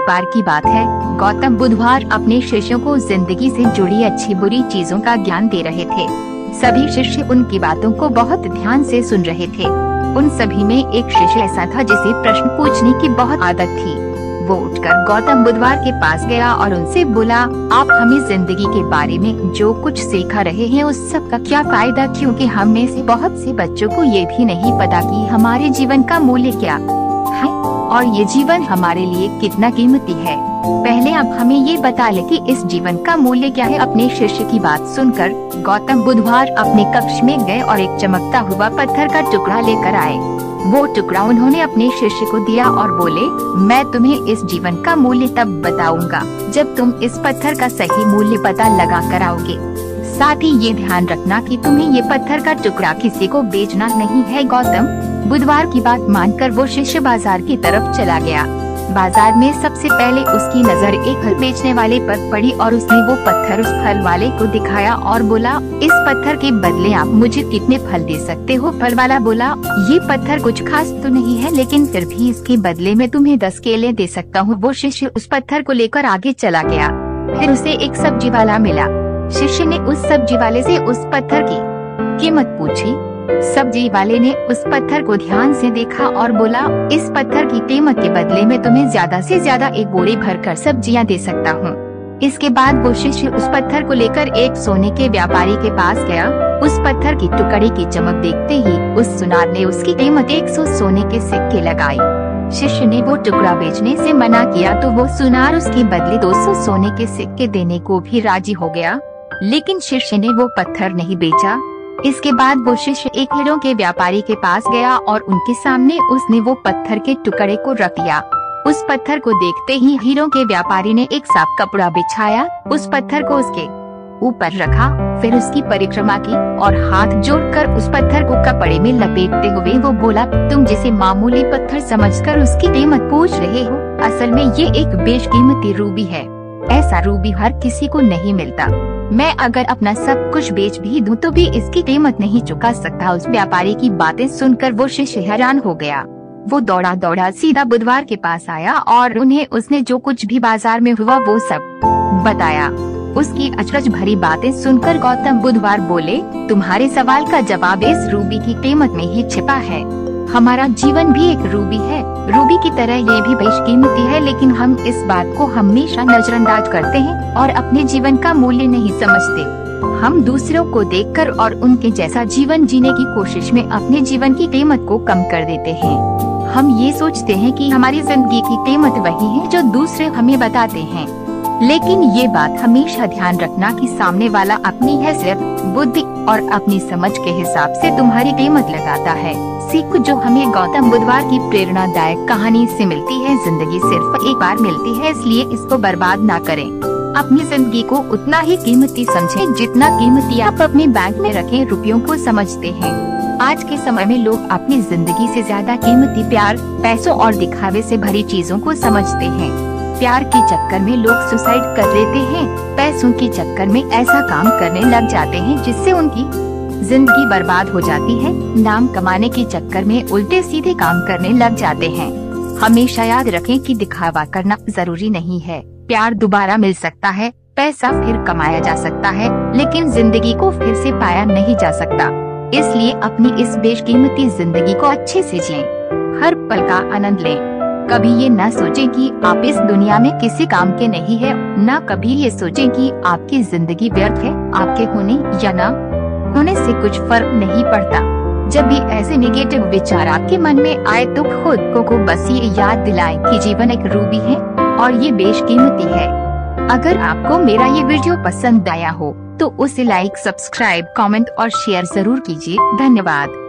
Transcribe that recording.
बार की बात है। गौतम बुधवार अपने शिष्यों को जिंदगी से जुड़ी अच्छी बुरी चीजों का ज्ञान दे रहे थे। सभी शिष्य उनकी बातों को बहुत ध्यान से सुन रहे थे। उन सभी में एक शिष्य ऐसा था जिसे प्रश्न पूछने की बहुत आदत थी। वो उठकर गौतम बुधवार के पास गया और उनसे बोला, आप हमें जिंदगी के बारे में जो कुछ सिखा रहे हैं उस सब का क्या फायदा, क्योंकि हम में से बहुत से बच्चों को ये भी नहीं पता कि हमारे जीवन का मूल्य क्या है और ये जीवन हमारे लिए कितना कीमती है। पहले आप हमें ये बता ले कि इस जीवन का मूल्य क्या है। अपने शिष्य की बात सुनकर गौतम बुधवार अपने कक्ष में गए और एक चमकता हुआ पत्थर का टुकड़ा लेकर आए। वो टुकड़ा उन्होंने अपने शिष्य को दिया और बोले, मैं तुम्हें इस जीवन का मूल्य तब बताऊंगा जब तुम इस पत्थर का सही मूल्य पता लगा कर आओगे। साथ ही ये ध्यान रखना कि तुम्हें ये पत्थर का टुकड़ा किसी को बेचना नहीं है। गौतम बुधवार की बात मानकर वो शिष्य बाजार की तरफ चला गया। बाजार में सबसे पहले उसकी नजर एक फल बेचने वाले पर पड़ी और उसने वो पत्थर उस फल वाले को दिखाया और बोला, इस पत्थर के बदले आप मुझे कितने फल दे सकते हो। फल वाला बोला, ये पत्थर कुछ खास तो नहीं है, लेकिन फिर भी इसके बदले में तुम्हें 10 केले दे सकता हूँ। वो शिष्य उस पत्थर को लेकर आगे चला गया। फिर उसे एक सब्जी वाला मिला। शिष्य ने उस सब्जी वाले से उस पत्थर की कीमत पूछी। सब्जी वाले ने उस पत्थर को ध्यान से देखा और बोला, इस पत्थर की कीमत के बदले में तुम्हें ज्यादा से ज्यादा एक बोरी भरकर सब्जियां दे सकता हूँ। इसके बाद वो शिष्य उस पत्थर को लेकर एक सोने के व्यापारी के पास गया। उस पत्थर की टुकड़ी की चमक देखते ही उस सुनार ने उसकी कीमत 100 सोने के सिक्के लगाई। शिष्य ने वो टुकड़ा बेचने से मना किया तो वो सुनार उसके बदले 200 सोने के सिक्के देने को भी राजी हो गया, लेकिन शिष्य ने वो पत्थर नहीं बेचा। इसके बाद वो शिष्य एक हीरों के व्यापारी के पास गया और उनके सामने उसने वो पत्थर के टुकड़े को रख दिया। उस पत्थर को देखते ही हीरों के व्यापारी ने एक साफ कपड़ा बिछाया, उस पत्थर को उसके ऊपर रखा, फिर उसकी परिक्रमा की और हाथ जोड़कर उस पत्थर को कपड़े में लपेटते हुए वो बोला, तुम जिसे मामूली पत्थर समझकर उसकी कीमत पूछ रहे हो, असल में ये एक बेशकीमती रूबी है। ऐसा रूबी हर किसी को नहीं मिलता। मैं अगर अपना सब कुछ बेच भी दूं तो भी इसकी कीमत नहीं चुका सकता। उस व्यापारी की बातें सुनकर वो शिष्य हैरान हो गया। वो दौड़ा दौड़ा सीधा बुधवार के पास आया और उन्हें उसने जो कुछ भी बाजार में हुआ वो सब बताया। उसकी अचरज भरी बातें सुनकर गौतम बुधवार बोले, तुम्हारे सवाल का जवाब इस रूबी की कीमत में ही छिपा है। हमारा जीवन भी एक रूबी है। रूबी की तरह ये भी बेशकीमती है, लेकिन हम इस बात को हमेशा नजरअंदाज करते हैं और अपने जीवन का मूल्य नहीं समझते। हम दूसरों को देखकर और उनके जैसा जीवन जीने की कोशिश में अपने जीवन की कीमत को कम कर देते हैं। हम ये सोचते हैं कि हमारी जिंदगी की कीमत वही है जो दूसरे हमें बताते हैं, लेकिन ये बात हमेशा ध्यान रखना कि सामने वाला अपनी हैसियत, बुद्धि और अपनी समझ के हिसाब से तुम्हारी कीमत लगाता है। सीख जो हमें गौतम बुधवार की प्रेरणादायक कहानी से मिलती है, जिंदगी सिर्फ एक बार मिलती है, इसलिए इसको बर्बाद ना करें। अपनी जिंदगी को उतना ही कीमती समझें जितना कीमती आप अपने बैंक में रखे रुपयों को समझते हैं। आज के समय में लोग अपनी जिंदगी से ज्यादा कीमती प्यार, पैसों और दिखावे से भरी चीजों को समझते हैं। प्यार के चक्कर में लोग सुसाइड कर लेते हैं, पैसों के चक्कर में ऐसा काम करने लग जाते हैं जिससे उनकी जिंदगी बर्बाद हो जाती है। नाम कमाने के चक्कर में उल्टे सीधे काम करने लग जाते हैं। हमेशा याद रखें कि दिखावा करना जरूरी नहीं है। प्यार दोबारा मिल सकता है, पैसा फिर कमाया जा सकता है, लेकिन जिंदगी को फिर से पाया नहीं जा सकता। इसलिए अपनी इस बेशकीमती जिंदगी को अच्छे से जिएं, हर पल का आनंद लें। कभी ये न सोचें कि आप इस दुनिया में किसी काम के नहीं है, न कभी ये सोचें कि आपकी जिंदगी व्यर्थ है। आपके होने या न होने से कुछ फर्क नहीं पड़ता। जब भी ऐसे नेगेटिव विचार आपके मन में आए तो खुद को बस ये याद दिलाएं कि जीवन एक रूबी है और ये बेशकीमती है। अगर आपको मेरा ये वीडियो पसंद आया हो तो उसे लाइक, सब्सक्राइब, कमेंट और शेयर जरूर कीजिए। धन्यवाद।